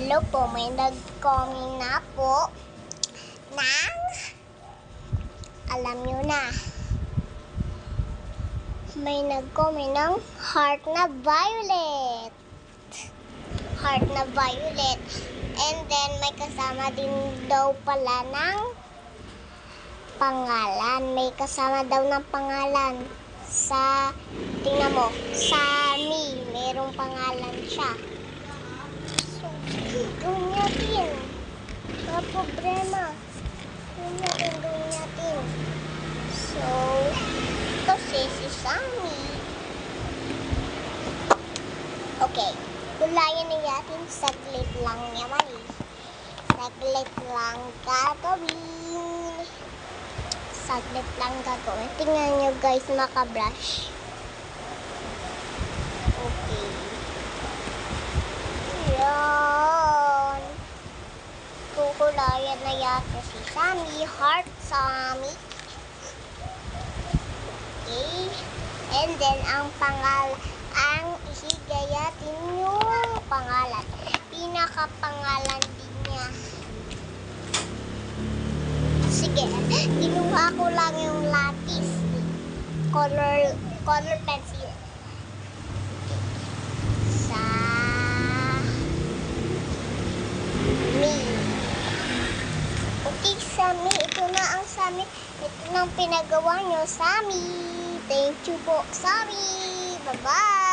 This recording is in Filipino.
Hello po, may nag-comment na po ng, alam nyo na, may nag-comment ng heart na violet. Heart na violet. And then, may kasama din daw pala ng pangalan. May kasama daw ng pangalan. Tingnan mo, Sammy. Merong pangalan siya. So, gawin natin. Wala problema. Gawin natin. So, ito si Sammy. Okay. Gulayan na natin. Saglit lang naman eh. Saglit lang gagawin. Saglit lang gagawin. Tingnan nyo guys, maka-brush. Okay. Yan. Kukulayan na yata si Sammy. Heart Sammy. Okay. And then, ang isigayatin yung pangalan. Pinaka-pangalan din niya. Sige, ginuha ko lang yung lapis. Color pencil. Sammy. Okay, Sammy. Ito na ang Sammy. Ito na ang pinagawa nyo, Sammy. Thank you po, Sammy. Bye-bye.